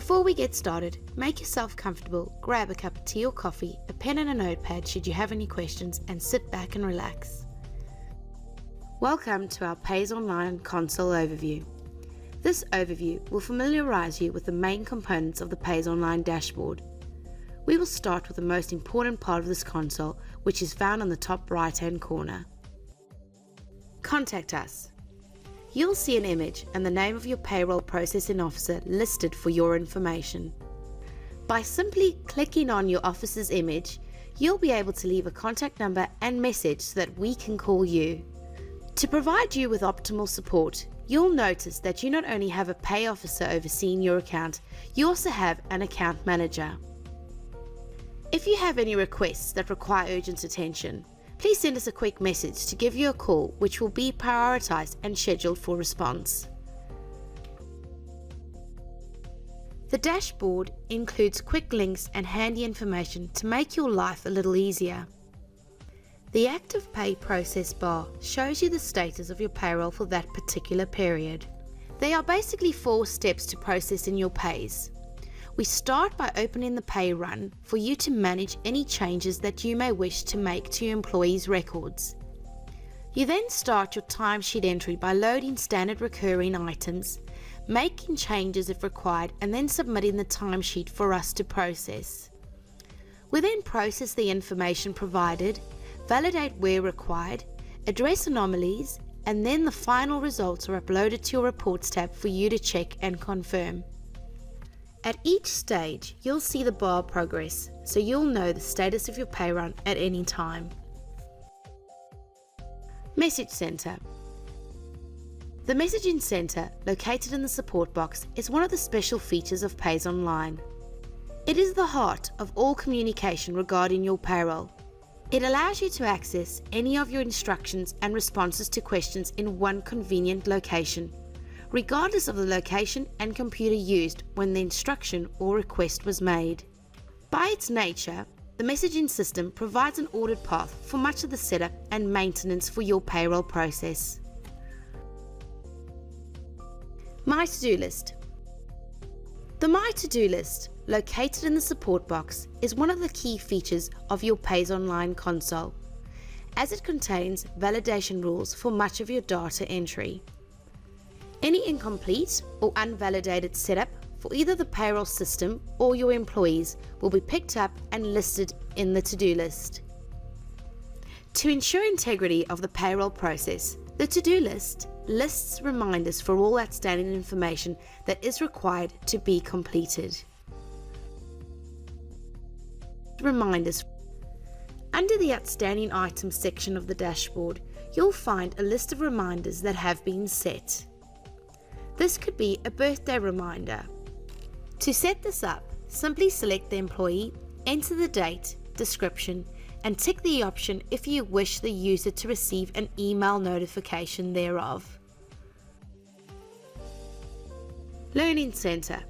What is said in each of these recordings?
Before we get started, make yourself comfortable, grab a cup of tea or coffee, a pen and a notepad should you have any questions, and sit back and relax. Welcome to our PAYS Online console overview. This overview will familiarise you with the main components of the PAYS Online dashboard. We will start with the most important part of this console, which is found on the top right-hand corner. Contact us. You'll see an image and the name of your payroll processing officer listed for your information. By simply clicking on your officer's image, you'll be able to leave a contact number and message so that we can call you. To provide you with optimal support, you'll notice that you not only have a pay officer overseeing your account, you also have an account manager. If you have any requests that require urgent attention, please send us a quick message to give you a call, which will be prioritized and scheduled for response. The dashboard includes quick links and handy information to make your life a little easier. The Active Pay Process bar shows you the status of your payroll for that particular period. There are basically 4 steps to processing your pays. We start by opening the pay run for you to manage any changes that you may wish to make to your employees' records. You then start your timesheet entry by loading standard recurring items, making changes if required, and then submitting the timesheet for us to process. We then process the information provided, validate where required, address anomalies, and then the final results are uploaded to your Reports tab for you to check and confirm. At each stage, you'll see the bar progress, so you'll know the status of your pay run at any time. Message Center. The Messaging Center, located in the support box, is one of the special features of PAYS Online. It is the heart of all communication regarding your payroll. It allows you to access any of your instructions and responses to questions in one convenient location, regardless of the location and computer used when the instruction or request was made. By its nature, the messaging system provides an ordered path for much of the setup and maintenance for your payroll process. My To-Do List. The My To-Do List, located in the support box, is one of the key features of your PAYS Online console, as it contains validation rules for much of your data entry. Any incomplete or unvalidated setup for either the payroll system or your employees will be picked up and listed in the to-do list. To ensure integrity of the payroll process, the to-do list lists reminders for all outstanding information that is required to be completed. Reminders. Under the Outstanding Items section of the dashboard, you'll find a list of reminders that have been set. This could be a birthday reminder. To set this up, simply select the employee, enter the date, description, and tick the option if you wish the user to receive an email notification thereof. Learning Center.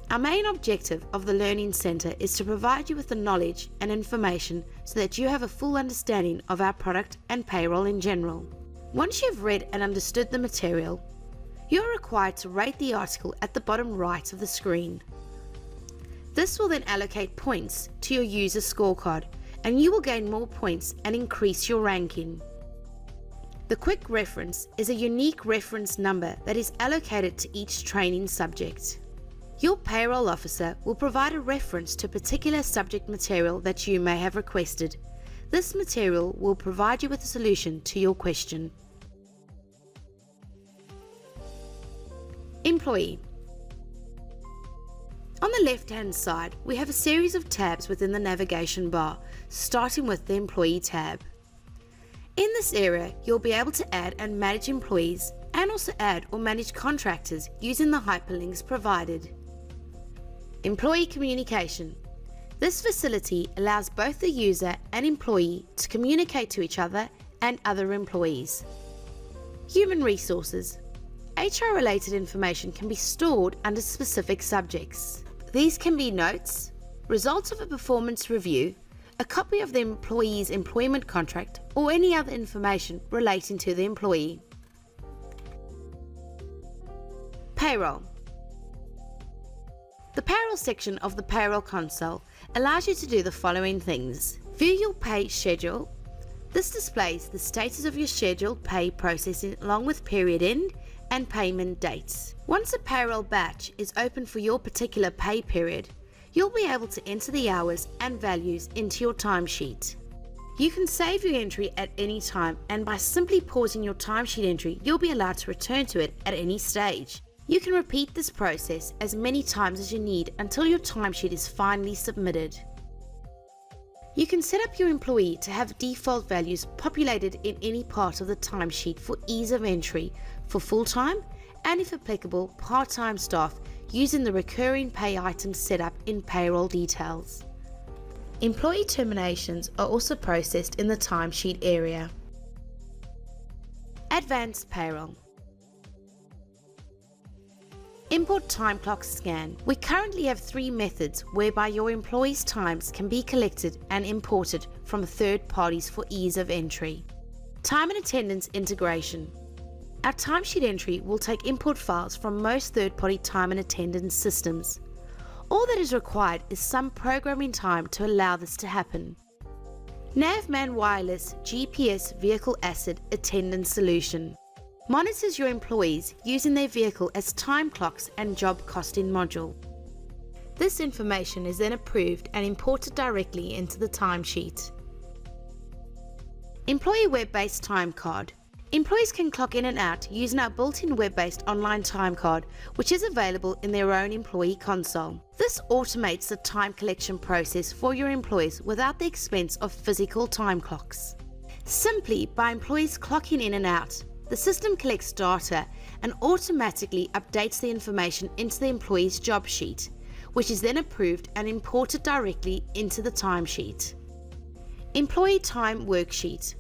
Our main objective of the Learning Center is to provide you with the knowledge and information so that you have a full understanding of our product and payroll in general. Once you've read and understood the material, you're required to rate the article at the bottom right of the screen. This will then allocate points to your user scorecard, and you will gain more points and increase your ranking. The quick reference is a unique reference number that is allocated to each training subject. Your payroll officer will provide a reference to a particular subject material that you may have requested. This material will provide you with a solution to your question. Employee. On the left-hand side, we have a series of tabs within the navigation bar, starting with the Employee tab. In this area, you'll be able to add and manage employees and also add or manage contractors using the hyperlinks provided. Employee communication. This facility allows both the user and employee to communicate to each other and other employees. Human resources. HR-related information can be stored under specific subjects. These can be notes, results of a performance review, a copy of the employee's employment contract, or any other information relating to the employee. Payroll. The payroll section of the payroll console allows you to do the following things. View your pay schedule. This displays the status of your scheduled pay processing along with period end and payment dates. Once a payroll batch is open for your particular pay period, you'll be able to enter the hours and values into your timesheet. You can save your entry at any time, and by simply pausing your timesheet entry, you'll be allowed to return to it at any stage. You can repeat this process as many times as you need until your timesheet is finally submitted. You can set up your employee to have default values populated in any part of the timesheet for ease of entry for full-time and, if applicable, part-time staff using the recurring pay items set up in payroll details. Employee terminations are also processed in the timesheet area. Advanced payroll. Import time clock scan. We currently have 3 methods whereby your employees' times can be collected and imported from third parties for ease of entry. Time and attendance integration. Our timesheet entry will take import files from most third-party time and attendance systems. All that is required is some programming time to allow this to happen. Navman Wireless GPS Vehicle Asset Attendance Solution monitors your employees using their vehicle as time clocks and job costing module. This information is then approved and imported directly into the timesheet. Employee web-based time card. Employees can clock in and out using our built-in web-based online time card, which is available in their own employee console. This automates the time collection process for your employees without the expense of physical time clocks. Simply by employees clocking in and out, the system collects data and automatically updates the information into the employee's job sheet, which is then approved and imported directly into the timesheet. Employee time worksheet.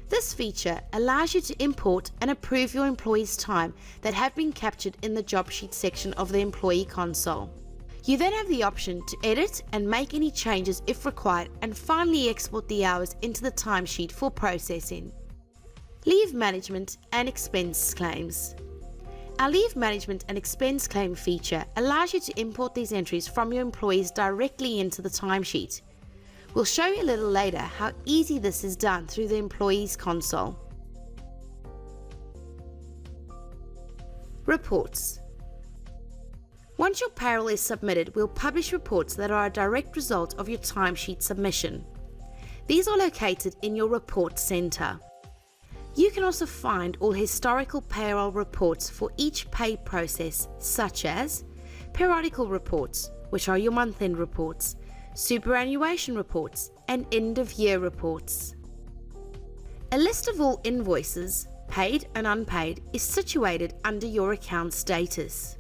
This feature allows you to import and approve your employees' time that have been captured in the job sheet section of the employee console. You then have the option to edit and make any changes if required, and finally export the hours into the timesheet for processing. Leave management and expense claims. Our leave management and expense claim feature allows you to import these entries from your employees directly into the timesheet. We'll show you a little later how easy this is done through the employees console. Reports. Once your payroll is submitted, we'll publish reports that are a direct result of your timesheet submission. These are located in your report center. You can also find all historical payroll reports for each pay process, such as periodical reports, which are your month-end reports, superannuation reports, and end-of-year reports. A list of all invoices, paid and unpaid, is situated under your account status.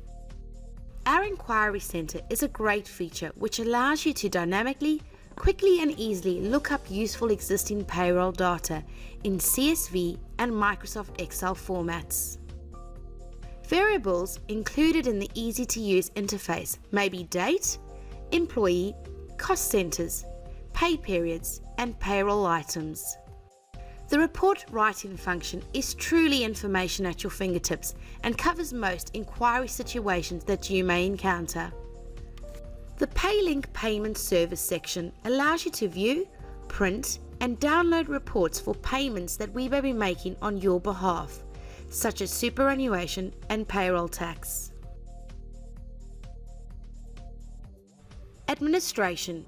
Our Inquiry Center is a great feature which allows you to dynamically, quickly and easily look up useful existing payroll data in CSV and Microsoft Excel formats. Variables included in the easy-to-use interface may be date, employee, cost centers, pay periods, and payroll items. The report writing function is truly information at your fingertips and covers most inquiry situations that you may encounter. The PayLink Payment Service section allows you to view, print, and download reports for payments that we may be making on your behalf, such as superannuation and payroll tax. Administration.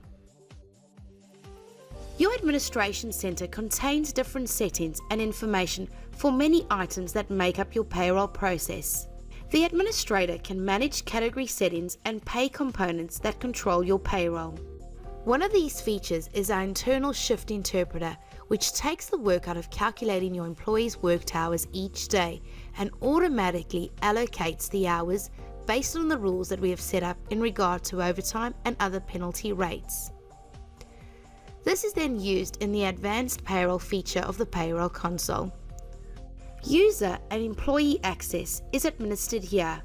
Your Administration Center contains different settings and information for many items that make up your payroll process. The administrator can manage category settings and pay components that control your payroll. One of these features is our internal shift interpreter, which takes the work out of calculating your employees' worked hours each day and automatically allocates the hours based on the rules that we have set up in regard to overtime and other penalty rates. This is then used in the advanced payroll feature of the payroll console. User and employee access is administered here.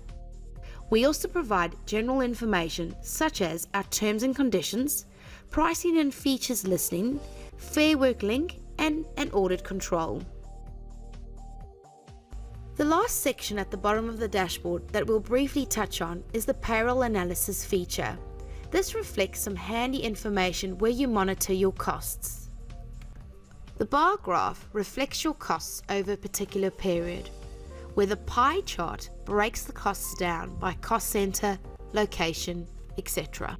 We also provide general information such as our terms and conditions, pricing and features listing, Fair Work link, and an audit control. The last section at the bottom of the dashboard that we'll briefly touch on is the payroll analysis feature. This reflects some handy information where you monitor your costs. The bar graph reflects your costs over a particular period, where the pie chart breaks the costs down by cost center, location, etc.